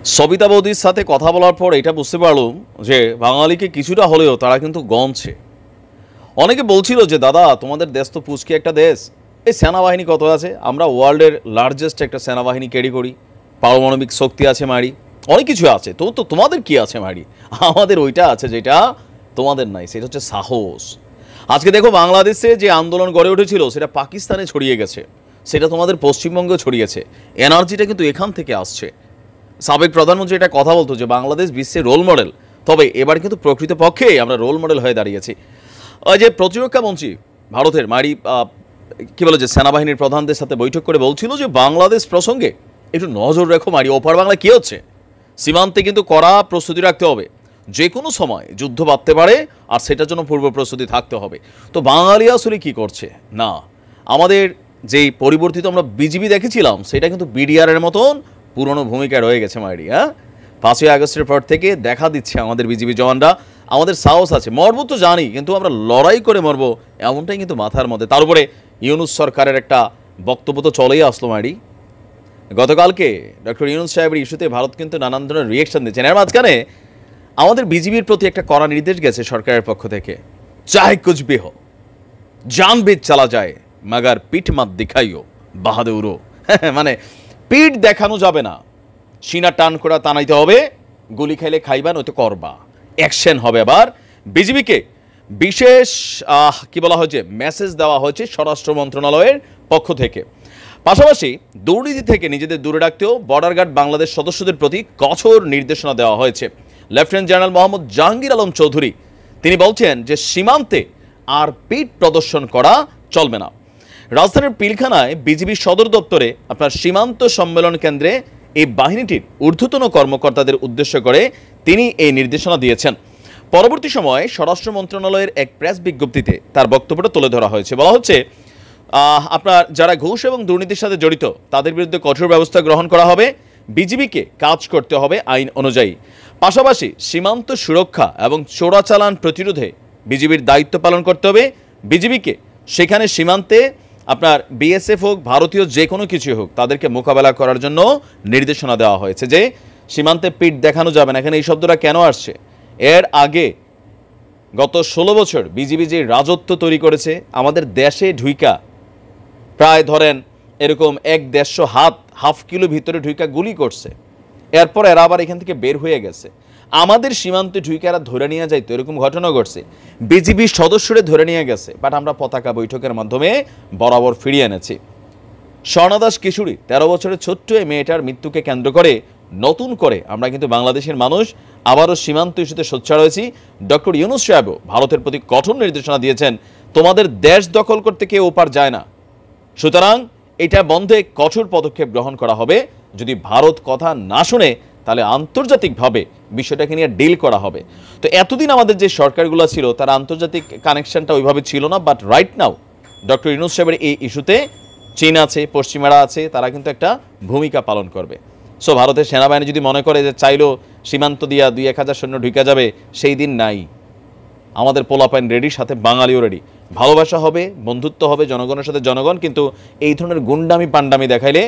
সবিতা বৌদির সাথে কথা বলার পর এটা বুঝতে পারলাম যে বাঙালিকে কিছুটা হলেও তারা কিন্তু গণছে। অনেকে বলছিল যে দাদা তোমাদের দেশ তো পুচকে একটা দেশ, এই সেনাবাহিনী কত আছে, আমরা ওয়ার্ল্ডের লার্জেস্ট একটা সেনাবাহিনী ক্যারি করি, পারমাণবিক শক্তি আছে মারি, অনেক কিছু আছে, তো তো তোমাদের কি আছে মারি? আমাদের ওইটা আছে যেটা তোমাদের নাই, সেটা হচ্ছে সাহস। আজকে দেখো বাংলাদেশে যে আন্দোলন গড়ে উঠেছিল সেটা পাকিস্তানে ছড়িয়ে গেছে, সেটা তোমাদের পশ্চিমবঙ্গে ছড়িয়েছে। এনার্জিটা কিন্তু এখান থেকে আসছে। সাবেক প্রধানমন্ত্রী এটা কথা বলতো যে বাংলাদেশ বিশ্বের রোল মডেল, তবে এবার কিন্তু প্রকৃতপক্ষে আমরা রোল মডেল হয়ে দাঁড়িয়েছি। ওই যে প্রতিরক্ষা মন্ত্রী ভারতের মারি কি বলে যে সেনাবাহিনীর প্রধানদের সাথে বৈঠক করে বলছিল যে বাংলাদেশ প্রসঙ্গে একটু নজর রেখো মারি, ওপার বাংলা কী হচ্ছে, সীমান্তে কিন্তু কড়া প্রস্তুতি রাখতে হবে, যে কোনো সময় যুদ্ধ বাঁধতে পারে, আর সেটার জন্য পূর্ব প্রস্তুতি থাকতে হবে। তো বাঙালি আসলে কী করছে না, আমাদের যেই পরিবর্তিত আমরা বিজিবি দেখেছিলাম সেটা কিন্তু বিডিআরের মতন পুরনো ভূমিকায় রয়ে গেছে মারি। হ্যাঁ, 5ই আগস্টের পর থেকে দেখা দিচ্ছে আমাদের বিজিবি জওয়ানরা, আমাদের সাহস আছে, মরবো তো জানি, কিন্তু আমরা লড়াই করে মরবো এমনটাই কিন্তু মাথার মধ্যে। তার উপরে ইউনূস সরকারের একটা বক্তব্য তো চলেই আসলো মারি। গতকালকে ডক্টর ইউনূস সাহেবের ইস্যুতে ভারত কিন্তু নানান ধরনের রিয়েকশন দিচ্ছেন। এর মাঝখানে আমাদের বিজিবির প্রতি একটা কড়া নির্দেশ গেছে সরকারের পক্ষ থেকে, চাহে কুছ ভি হো, জান ভি চালা যায় মাগার পিঠ মাত দিখাইও বাহাদুরো। মানে পিঠ দেখানো যাবে না, সিনা টান করা টানাইতে হবে, গুলি খাইলে খাইবা নয়তো করবা, অ্যাকশন হবে। আবার বিজিবিকে বিশেষ কি বলা হয়েছে, মেসেজ দেওয়া হয়েছে স্বরাষ্ট্র মন্ত্রণালয়ের পক্ষ থেকে। পাশাপাশি দুর্নীতি থেকে নিজেদের দূরে রাখতেও বর্ডার গার্ড বাংলাদেশ সদস্যদের প্রতি কঠোর নির্দেশনা দেওয়া হয়েছে। লেফটেন্যান্ট জেনারেল মোহাম্মদ জাহাঙ্গীর আলম চৌধুরী তিনি বলছেন যে সীমান্তে আর পিঠ প্রদর্শন করা চলবে না। রাজধানীর পিলখানায় বিজিবি সদর দপ্তরে আপনার সীমান্ত সম্মেলন কেন্দ্রে এই বাহিনীটির ঊর্ধ্বতন কর্মকর্তাদের উদ্দেশ্য করে তিনি এই নির্দেশনা দিয়েছেন। পরবর্তী সময়ে স্বরাষ্ট্র মন্ত্রণালয়ের এক প্রেস বিজ্ঞপ্তিতে তার বক্তব্যটা তুলে ধরা হয়েছে। বলা হচ্ছে আপনার যারা ঘুষ এবং দুর্নীতির সাথে জড়িত তাদের বিরুদ্ধে কঠোর ব্যবস্থা গ্রহণ করা হবে, বিজিবিকে কাজ করতে হবে আইন অনুযায়ী। পাশাপাশি সীমান্ত সুরক্ষা এবং চোরাচালান প্রতিরোধে বিজিবির দায়িত্ব পালন করতে হবে। বিজিবিকে সেখানে সীমান্তে আপনার বিএসএফ হোক, ভারতীয় যে কোনো কিছু হোক, তাদেরকে মোকাবেলা করার জন্য নির্দেশনা দেওয়া হয়েছে যে সীমান্তে পিঠ দেখানো যাবে না। এখানে এই শব্দটা কেন আসছে, এর আগে গত 16 বছর বিজিবি যে রাজত্ব তৈরি করেছে আমাদের দেশে ঢুইকা, প্রায় ধরেন এরকম 1-1.5 হাফ কিলো ভিতরে ঢুইকা গুলি করছে, এরপর এরা আবার এখান থেকে বের হয়ে গেছে। আমাদের সীমান্তে ঢুইকা এরা ধরে নিয়ে যাইতো, এরকম ঘটনা ঘটছে, বিজিবি সদস্যরা ধরে নিয়ে গেছে, বাট আমরা পতাকা বৈঠকের মাধ্যমে বরাবর ফিরিয়ে এনেছি। স্বর্ণদাস কিশোরী 13 বছরের ছোট্ট এই মেয়েটার মৃত্যুকে কেন্দ্র করে নতুন করে আমরা কিন্তু বাংলাদেশের মানুষ আবারও সীমান্ত ইস্যুতে সোচ্চার হয়েছি। ডক্টর ইউনূস সাহেবও ভারতের প্রতি কঠোর নির্দেশনা দিয়েছেন, তোমাদের দেশ দখল করতে কেউ ওপার যায় না, সুতরাং এটা বন্ধে কঠোর পদক্ষেপ গ্রহণ করা হবে। যদি ভারত কথা না শুনে তাহলে আন্তর্জাতিকভাবে বিষয়টাকে নিয়ে ডিল করা হবে। তো এতদিন আমাদের যে সরকারগুলো ছিল তার আন্তর্জাতিক কানেকশনটা ওইভাবে ছিল না, but right now doctor Yunus সাহেবের এই ইস্যুতে চীন আছে, পশ্চিমারা আছে, তারা কিন্তু একটা ভূমিকা পালন করবে। সো ভারতের সেনাবাহিনী যদি মনে করে যে চাইলো সীমান্ত দিয়া 2-1 হাজার সৈন্য ঢুকে যাবে, সেই দিন নাই। আমাদের পোলাপাইন রেডি, সাথে বাঙালিও রেডি। ভালোবাসা হবে, বন্ধুত্ব হবে, জনগণের সাথে জনগণ, কিন্তু এই ধরনের গুন্ডামি পান্ডামি দেখাইলে